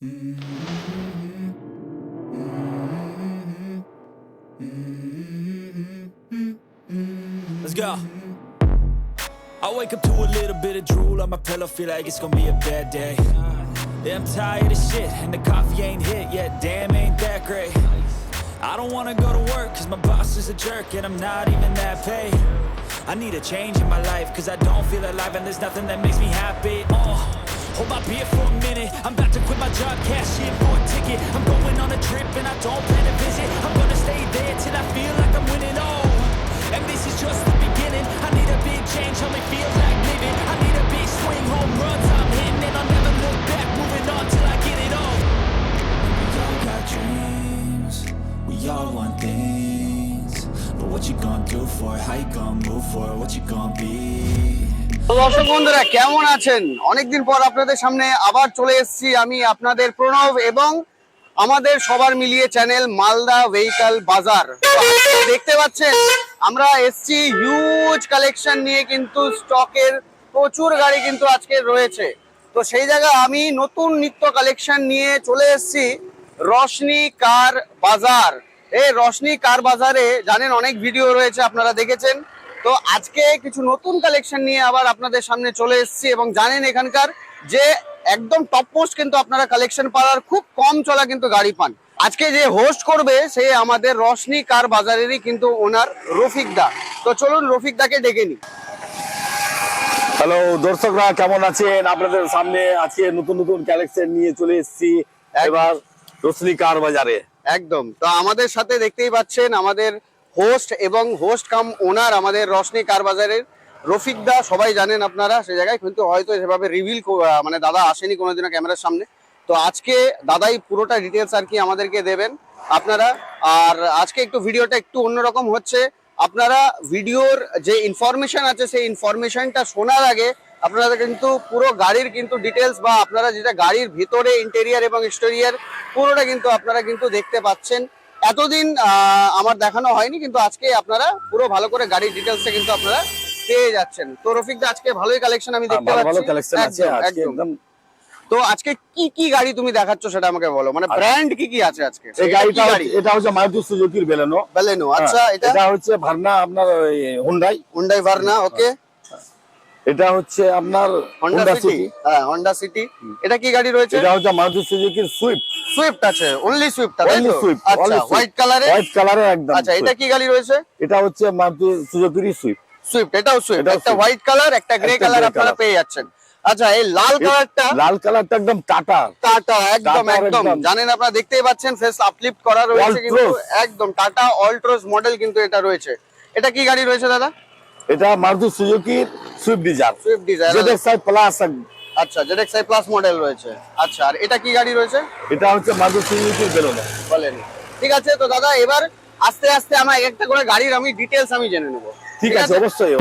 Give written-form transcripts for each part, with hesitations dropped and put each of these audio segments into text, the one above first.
Let's go. I wake up to a little bit of drool on my pillow, feel like it's gonna be a bad day. Yeah, I'm tired of shit, and the coffee ain't hit yet, damn, ain't that great. I don't wanna go to work, cause my boss is a jerk, and I'm not even that paid. I need a change in my life, cause I don't feel alive, and there's nothing that makes me happy. Hold my beer for a minute, I'm about to quit my job, cash in for a ticket. I'm going on a trip, and I don't plan to visit. I'm gonna stay there till I feel like I'm winning, and this is just the beginning. I need a big change, help me feel like living. I need a big swing, home runs I'm hitting, and I'll never look back, moving on till I get it all. We all got dreams, we all want things, but what you gonna do for it? How you gonna move for it? What you gonna be? দর্শক বন্ধুরা কেমন আছেন? অনেকদিন পর আপনাদের সামনে আবার চলে এসেছি আমি, আপনাদের প্রণব এবং আমাদের সবার মিলিয়ে চ্যানেল মালদা ভেহিকল বাজার। দেখতে পাচ্ছেন আমরা এসেছি হিউজ কালেকশন নিয়ে, কিন্তু স্টকের প্রচুর গাড়ি কিন্তু আজকে রয়েছে। তো সেই জায়গায় আমি নতুন নিত্য কালেকশন নিয়ে চলে এসেছি রোশনি কার বাজার। এই রোশনি কার বাজারে জানেন অনেক ভিডিও রয়েছে, আপনারা দেখেছেন। তো আজকে কিছু নতুন কালেকশন নিয়ে আবার আপনাদের সামনে চলে এসেছি, এবং জানেন এখানকার যে একদম টপ মোস্ট কিন্তু আপনারা কালেকশন পাওয়ার খুব কম চলা কিন্তু গাড়ি পান। আজকে যে হোস্ট করবে সে আমাদের রোশনি কার বাজারেরই কিন্তু ওনার রফিক দা। তো চলুন রফিক দাকে ডেকে নিই। হ্যালো দর্শকরা, কেমন আছেন? আপনাদের সামনে আজকে নতুন নতুন কালেকশন নিয়ে চলে এসেছি এবার রোশনি কার বাজারে। একদম। তো আমাদের সাথে দেখতেই পাচ্ছেন আমাদের হোস্ট এবং হোস্ট কাম ওনার আমাদের রোশনি কার বাজারের রফিক দা। সবাই জানেন আপনারা সেই জায়গায়, কিন্তু হয়তো সেভাবে রিভিল মানে দাদা আসেনি কোনোদিনও ক্যামেরার সামনে। তো আজকে দাদাই পুরোটা ডিটেলস আর কি আমাদেরকে দেবেন আপনারা। আর আজকে একটু ভিডিওটা একটু অন্যরকম হচ্ছে, আপনারা ভিডিওর যে ইনফরমেশন আছে সেই ইনফরমেশনটা শোনার আগে আপনারা কিন্তু পুরো গাড়ির কিন্তু ডিটেলস বা আপনারা যেটা গাড়ির ভিতরে ইন্টেরিয়ার এবং এক্সটেরিয়ার পুরোটা কিন্তু আপনারা কিন্তু দেখতে পাচ্ছেন। এতদিন আমার দেখানো হয়নি, কিন্তু আজকে আপনারা পুরো ভালো করে গাড়ির ডিটেলসটা কিন্তু আপনারা পেয়ে যাচ্ছেন। তো রফিক দা আজকে ভালোই কালেকশন আমি দেখতে পাচ্ছি। একদম। তো আজকে কি কি গাড়ি তুমি দেখাচ্ছ সেটা আমাকে বলো, মানে ব্র্যান্ড কি কি আছে আজকে? এই গাড়িটা এটা হচ্ছে মারুতি সুজুকির বেলেনো। আচ্ছা, এটা হচ্ছে ভার্না, আপনার হুন্ডাই ভার্না। ওকে। এটা হচ্ছে আপনার হোন্ডা সিটি। হ্যাঁ, হোন্ডা সিটি। এটা কি গাড়ি রয়েছে? এটা হচ্ছে মারুতি সুজুকির সুইফট আছে, অনলি সুইফট। আচ্ছা, হোয়াইট কালারে একদম। আচ্ছা, এটা কি গাড়ি রয়েছে? এটা হচ্ছে মারুতি সুজুকির সুইফট। এটাও সুইফট। একটা হোয়াইট কালার, একটা গ্রে কালার আপনারা পেয়ে যাচ্ছেন। আচ্ছা, এই লাল কালারটা একদম টাটা একদম জানেন আপনারা দেখতেই পাচ্ছেন, ফেস আপলিফট করা রয়েছে কিন্তু একদম টাটা অলট্রোস মডেল কিন্তু এটা রয়েছে। এটা কি গাড়ি রয়েছে দাদা? এটা মারুতি সুজুকির সুইফট ডিজায়ার ZXi প্লাস। আচ্ছা, ZXi প্লাস মডেল রয়েছে। আচ্ছা, আর এটা কি গাড়ি রয়েছে? এটা হচ্ছে মারুতি সুজুকির বেলেনো। বলেন। ঠিক আছে, তো দাদা এবার আস্তে আস্তে আমরা একটা করে গাড়ির আমি ডিটেইলস আমি জেনে নেব। ঠিক আছে, অবশ্যই।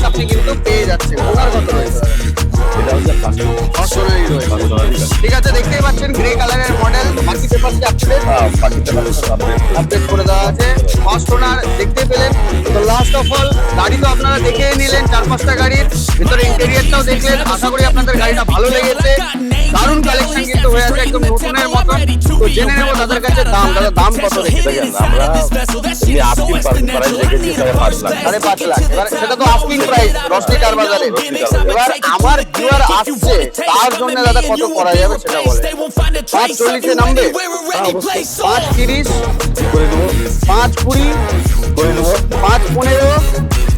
আপনি কিন্তু পেয়ে যাচ্ছেন। ঠিক আছে, দেখতেই পাচ্ছেন গ্রে কালারের মডেল। বাকি পেপারস আপডেট করে দেওয়া আছে। ফার্স্ট ওনার দেখতে পেলেন। তো লাস্ট অফ অল গাড়ি তো আপনারা দেখেই নিলেন, 4-5টা গাড়ির ভিতরে ইন্টেরিয়রটাও দেখলেন। আশা করি আপনাদের গাড়িটা ভালো লেগেছে। দারুণ কালেকশন কিন্তু হয়ে আছে একদম নতুনের মতন। তো জেনে নেবো দাদার কাছে দাম। দাদা দাম কত রেখেছে? দেখেন আমরা এমনি আস্কিং প্রাইস রেখেছি 5.5 লাখ। 5.5 লাখ। এবার সেটা তো আস্কিং প্রাইস রশনি কার বাজারে। এবার আমার ভিউয়ার আসছে, তার জন্য দাদা কত করা যাবে সেটা বলে। 5.40 নামবে? 5.30 করে দেবো, 5.20 করে দেবো, 5.15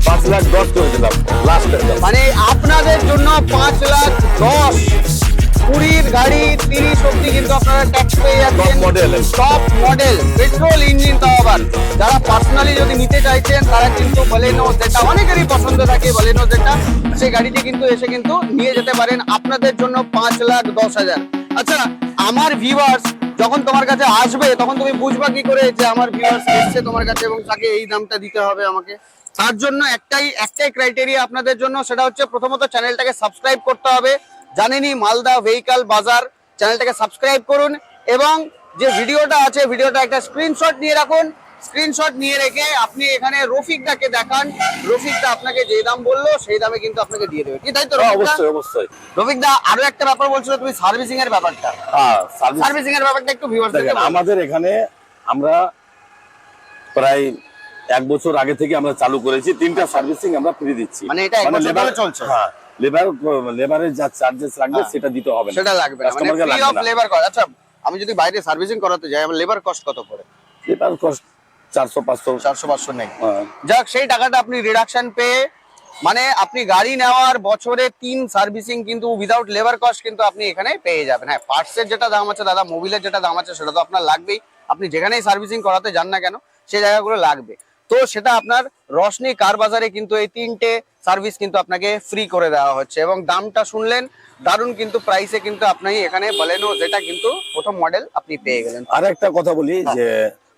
5,10,000 করে দিলাম লাস্টের দাম। মানে আপনাদের জন্য 5,10,000 20 গাড়ি 30 অব্দি কিন্তু আপনারা ট্যাক্স পেয়ে যাচ্ছেন। Top model। Top model petrol engine, তাও আবার যারা পার্সোনালি যদি নিতে চাইছেন তারা কিন্তু বলেনো, যেটা অনেকেরই পছন্দ থাকে বলেনো যেটা, সেই গাড়িটি কিন্তু এসে কিন্তু নিয়ে যেতে পারেন আপনাদের জন্য 5,10,000। আচ্ছা, আমার ভিউয়ার্স যখন তোমার কাছে আসবে তখন তুমি বুঝবা কি করে যে আমার ভিউয়ার্স এসছে তোমার কাছে এবং তাকে এই দামটা দিতে হবে আমাকে? তার জন্য একটাই ক্রাইটেরিয়া আপনাদের জন্য, সেটা হচ্ছে প্রথমত চ্যানেলটাকে সাবস্ক্রাইব করতে হবে। জানেনই মালদা ভেহিকল বাজার, চ্যানেলটাকে সাবস্ক্রাইব করুন এবং যে ভিডিওটা আছে ভিডিওটা একটা স্ক্রিনশট নিয়ে রাখুন। স্ক্রিনশট নিয়ে রেখে আপনি এখানে রফিকদাকে দেখান। রফিকদা আপনাকে যে দাম বললো সেই দামে কিন্তু আপনাকে দিয়ে দেবে, কি তাই তো? অবশ্যই অবশ্যই। রফিকদা আরো একটা ব্যাপার বলছিল তুমি, সার্ভিসিং এর ব্যাপারটা। হ্যাঁ, সার্ভিসিং এর ব্যাপারটা একটু ভিউয়ারদের দেখেন আমাদের এখানে আমরা প্রায় 1 বছর আগে থেকে আমরা চালু করেছি, 3টা সার্ভিসিং আমরা ফ্রি দিচ্ছি। মানে এটা 1 বছর ধরে চলছে? হ্যাঁ, লেবারের যা চার্জেস লাগবে সেটা দিতে হবে না, সেটা লাগবে না, মানে ফ্রি অফ লেবার কস্ট। আচ্ছা, আমি যদি বাইরে সার্ভিসিং করাতে যাই আমার লেবার কস্ট কত পড়ে? লেবার কস্ট 400-500 নেই। যাক, সেই টাকাটা আপনি রিডাকশন পেয়ে, মানে আপনি গাড়ি নেওয়ার বছরে 3 সার্ভিসিং কিন্তু উইদাউট লেবার কস্ট কিন্তু আপনি এখানে পেয়ে যাবেন। হ্যাঁ, পার্টসের যেটা দাম আছে দাদা, মোবিলের যেটা দাম আছে সেটা তো আপনার লাগবেই। আপনি যেখানেই সার্ভিসিং করাতে যান না কেন সেই জায়গাগুলো লাগবে। তো সেটা আপনার রশনি কার বাজারে কিন্তু এই 3টে সার্ভিস কিন্তু আপনাকে ফ্রি করে দেওয়া হচ্ছে এবং দামটা শুনলেন দারুণ কিন্তু প্রাইসে কিন্তু আপনি এখানে বলেনো যেটা কিন্তু প্রথম মডেল আপনি পেয়ে গেলেন। আর একটা কথা বলি যে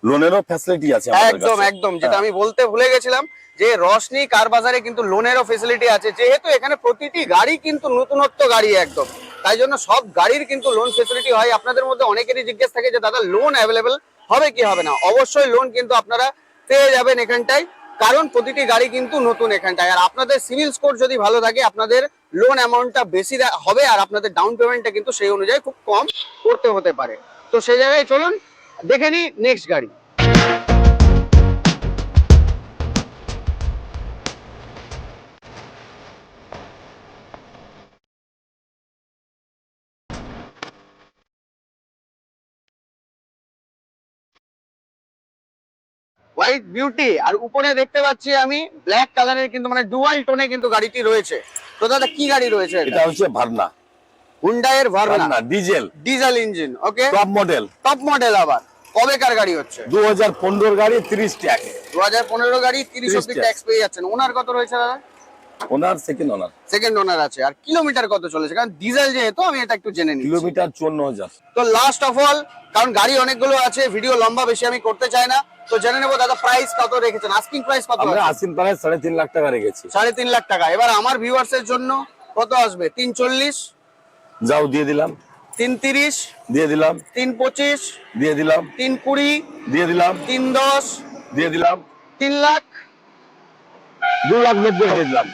লোনেরও ফ্যাসিলিটি আছে আমাদের কাছে। একদম যেটা আমি বলতে ভুলে গেছিলাম যে রশনি কার বাজারে কিন্তু লোনেরও ফেসিলিটি আছে, যেহেতু এখানে প্রতিটি গাড়ি কিন্তু নতুনত্ব গাড়ি একদম, তাই জন্য সব গাড়ির কিন্তু লোন ফেসিলিটি হয়। আপনাদের মধ্যে অনেকেরই জিজ্ঞেস থাকে যে দাদা লোন অ্যাভেলেবেল হবে কি হবে না? অবশ্যই লোন কিন্তু আপনারা পেয়ে যাবেন এখানটায়, কারণ প্রতিটি গাড়ি কিন্তু নতুন এখানটায়। আর আপনাদের সিভিল স্কোর যদি ভালো থাকে আপনাদের লোন অ্যামাউন্টটা বেশি হবে আর আপনাদের ডাউন পেমেন্টটা কিন্তু সেই অনুযায়ী খুব কম করতে হতে পারে। তো সেই জায়গায় চলুন দেখে নিই নেক্সট গাড়ি। হোয়াইট বিউটি, আর উপরে দেখতে পাচ্ছি আমি ব্ল্যাক কালারের কিন্তু মানে ডুয়াল টোনে কিন্তু গাড়িটি রয়েছে। তো দাদা কি গাড়ি রয়েছে? এটা হচ্ছে ভার্না, হুন্ডাই এর ভার্না, ডিজেল ইঞ্জিন। ওকে, টপ মডেল। আবার কবেকার গাড়ি হচ্ছে? 2015 গাড়ি, 30 ট্যাক্স। 2015 গাড়ি, 30 অব্দি ট্যাক্স পেয়ে যাচ্ছেন। ওনার কত রয়েছে দাদা? ওনার সেকেন্ড ওনার আছে। আর কিলোমিটার কত চলেছে? কারণ ডিজেল যেহেতু আমি এটা একটু জেনে নিই। কিলোমিটার 54,000। তো লাস্ট অফ অল, কারণ গাড়ি অনেকগুলো আছে, ভিডিও লম্বা বেশি আমি করতে চাই না, তো জেনে নেবো দাদা প্রাইস কত রেখেছেন? আস্কিং প্রাইস কত? আমরা আস্কিং প্রাইস 3.5 লাখ টাকা রেখেছি। 3.5 লাখ টাকা। এবার আমার ভিউয়ার্স এর জন্য কত আসবে? 3.40 যাও দিয়ে দিলাম, 3.30 দিয়ে দিলাম, 3.25 দিয়ে দিলাম, 3.20 দিয়ে দিলাম, 3.10 দিয়ে দিলাম, 3 লাখ 2,90,000 দিয়ে দিলাম।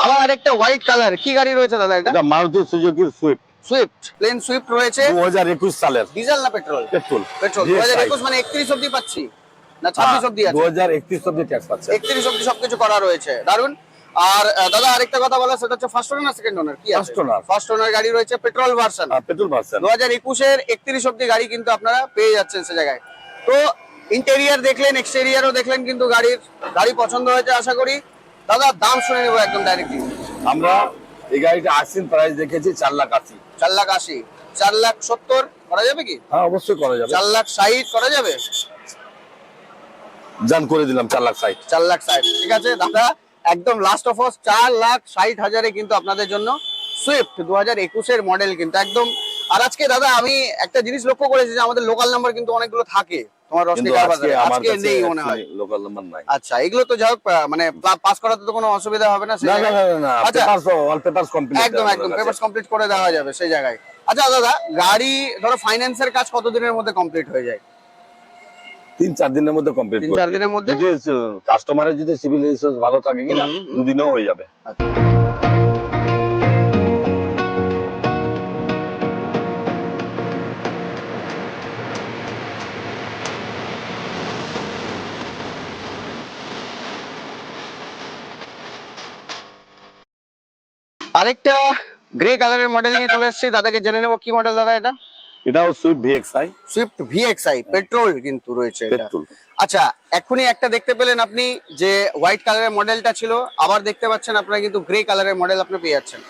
আবার আরেকটা হোয়াইট কালার, কি গাড়ি রয়েছে দাদা এটা? এটা Maruti Suzuki Swift, plain Swift রয়েছে। 2021 সালের। ডিজেল না পেট্রোল? পেট্রোল। 2021 মানে 31 অবধি পাচ্ছি না 26 অবধি আছে? 2031 অবধি ট্যাক্স পাচ্ছে। 31 অবধি সবকিছু করা রয়েছে, দারুন। আর দাদা আরেকটা কথা বলা, সেটা হচ্ছে ফার্স্ট ওনার না সেকেন্ড ওনার? কি আছে? ফার্স্ট ওনার গাড়ি রয়েছে, পেট্রোল ভার্সন। 2021 এর 31 অবধি গাড়ি কিন্তু আপনারা পেয়ে যাচ্ছেন সে জায়গায়। তো ইন্টেরিয়ার দেখলেন, এক্সটেরিয়ারও দেখলেন কিন্তু গাড়ি পছন্দ হয়েছে আশা করি। দাদা দাম শুনে নেবো একদম ডাইরেক্টলি। আমরা এই গাড়িটা আস্কিং প্রাইস দেখেছি 4,80,000। 4,80,000, 4,70,000 করা যাবে কি? হ্যাঁ অবশ্যই করা যাবে। 4,60,000 করা যাবে? জান করে দিলাম 4,60,000। 4,60,000 ঠিক আছে দাদা, একদম লাস্ট অফ অস 4,60,000 কিন্তু আপনাদের জন্য সুইফট 2021 এর মডেল কিন্তু একদম আর আজকে দাদা আমি একটা জিনিস লক্ষ্য করেছি যে আমাদের লোকাল নাম্বার কিন্তু অনেকগুলো থাকে তোমার রশনি কিন্তু কার আজকে বাজারে, আমার আজকে কাছে নেই মনে হয়। লোকাল নাম্বার নাই। আচ্ছা, এগুলো তো যাই হোক মানে পাস করাতে তো কোনো অসুবিধা হবে না সেই না না জায়গায়? না না, আচ্ছা। পেপারস অল পেপারস কমপ্লিট, একদম একদম পেপারস কমপ্লিট করে দেওয়া যাবে সেই জায়গায়। আচ্ছা দাদা, গাড়ি ধরো ফাইন্যান্সের কাজ কত দিনের মধ্যে কমপ্লিট হয়ে যায়? 3-4 দিনের মধ্যে কমপ্লিট 3-4 দিনের মধ্যে? যদি কাস্টমারের যদি সিভিল রেজিস্ট্রেশন ভালো থাকে কিনা 2 দিনেও হয়ে যাবে। আরেকটা গ্রে কালারের মডেল নিয়ে চলে এসেছি, দাদাকে জেনে নেবো কি মডেল দাদা এটা? এটাও Swift VXI, Swift VXI petrol কিন্তু রয়েছে এটা। পেট্রোল। আচ্ছা, এখনই একটা দেখতে পেলেন আপনি যে হোয়াইট কালারের মডেলটা ছিল, আবার দেখতে পাচ্ছেন আপনারা কিন্তু গ্রে কালারের মডেল আপনি পেয়ে যাচ্ছেন।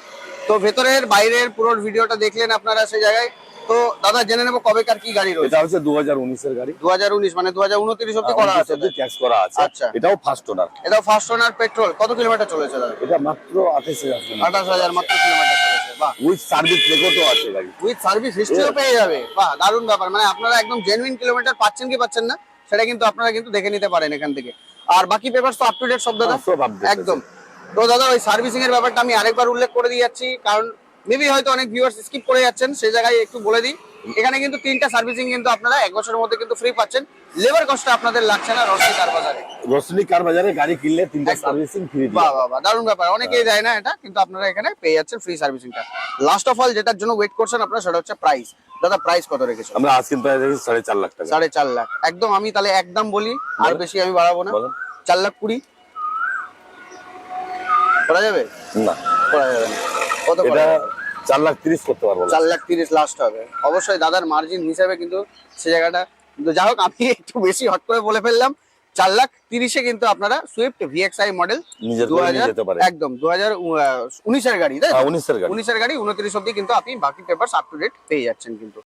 তো ভেতরের বাইরের পুরো ভিডিওটা দেখলেন আপনারা সেই জায়গায়। তো দাদা জেনে নেবো কবেকার কি গাড়ি রয়েছে? এটা হচ্ছে 2019 এর গাড়ি। 2019 মানে 2029 অব্দি করা আছে। ট্যাক্স করা আছে। আচ্ছা। এটাও ফার্স্ট ওনার। এটাও ফার্স্ট ওনার পেট্রোল। কত কিলোমিটার চলেছে দাদা? এটা মাত্র 28000 28000 মাত্র কিলোমিটার চলেছে। বাহ, উইথ সার্ভিস রেকর্ডও আছে গাড়ি। উইথ সার্ভিস হিস্ট্রিও পেয়ে যাবে। বাহ, দারুণ ব্যাপার। মানে আপনারা একদম জেনুইন কিলোমিটার পাচ্ছেন কি পাচ্ছেন না সেটা কিন্তু আপনারা কিন্তু দেখে নিতে পারেন এখান থেকে। আর বাকি পেপারস তো আপ টু ডেট সব দাদা? সব update একদম। তো দাদা ওই সার্ভিসিং এর ব্যাপারটা আমি আরেকবার উল্লেখ করে দিয়ে যাচ্ছি, কারণ মেবি হয়তো অনেক ভিউয়ার্স স্কিপ করে যাচ্ছেন, সেই জায়গায় একটু বলে দিই। এখানে কিন্তু 3টা সার্ভিসিং কিন্তু আপনারা 1 বছরের মধ্যে কিন্তু ফ্রি পাচ্ছেন। লেবার কস্ট আপনাদের লাগছে না রশনি কার বাজারে। রশনি কার বাজারে গাড়ি কিনলে 3টা একদম। সার্ভিসিং ফ্রি বাহ দিবে। বাহ বাহ, দারুণ ব্যাপার। অনেকেই দেয় না এটা, কিন্তু আপনারা এখানে পেয়ে যাচ্ছেন ফ্রি সার্ভিসিংটা। লাস্ট অফ অল যেটার জন্য ওয়েট করছেন আপনারা সেটা হচ্ছে প্রাইস। দাদা প্রাইস কত রেখেছো? আমরা আজকে প্রাইস রেখেছি 4.5 লাখ টাকা। 4.5 লাখ। একদম আমি তাহলে একদম বলি, আর বলেন। বেশি আমি বাড়াবো না। বলেন। 4,20,000 করা যাবে? না, করা যাবে না। কত করা এটা যাবে? 4,30,000 করতে পারবো না। 4,30,000 লাস্ট হবে। অবশ্যই দাদার মার্জিন হিসাবে কিন্তু সে জায়গাটা, কিন্তু যাই হোক আমি একটু বেশি হট করে বলে ফেললাম। 4,30,000 কিন্তু আপনারা সুইফট ভিএক্সআই মডেল নিজের করে নিয়ে যেতে পারে। একদম 2019 এর গাড়ি, তাই তো? 19 এর গাড়ি। 19 এর গাড়ি 29 অব্দি কিন্তু আপনি বাকি পেপারস আপ টু ডেট পেয়ে যাচ্ছেন কিন্তু।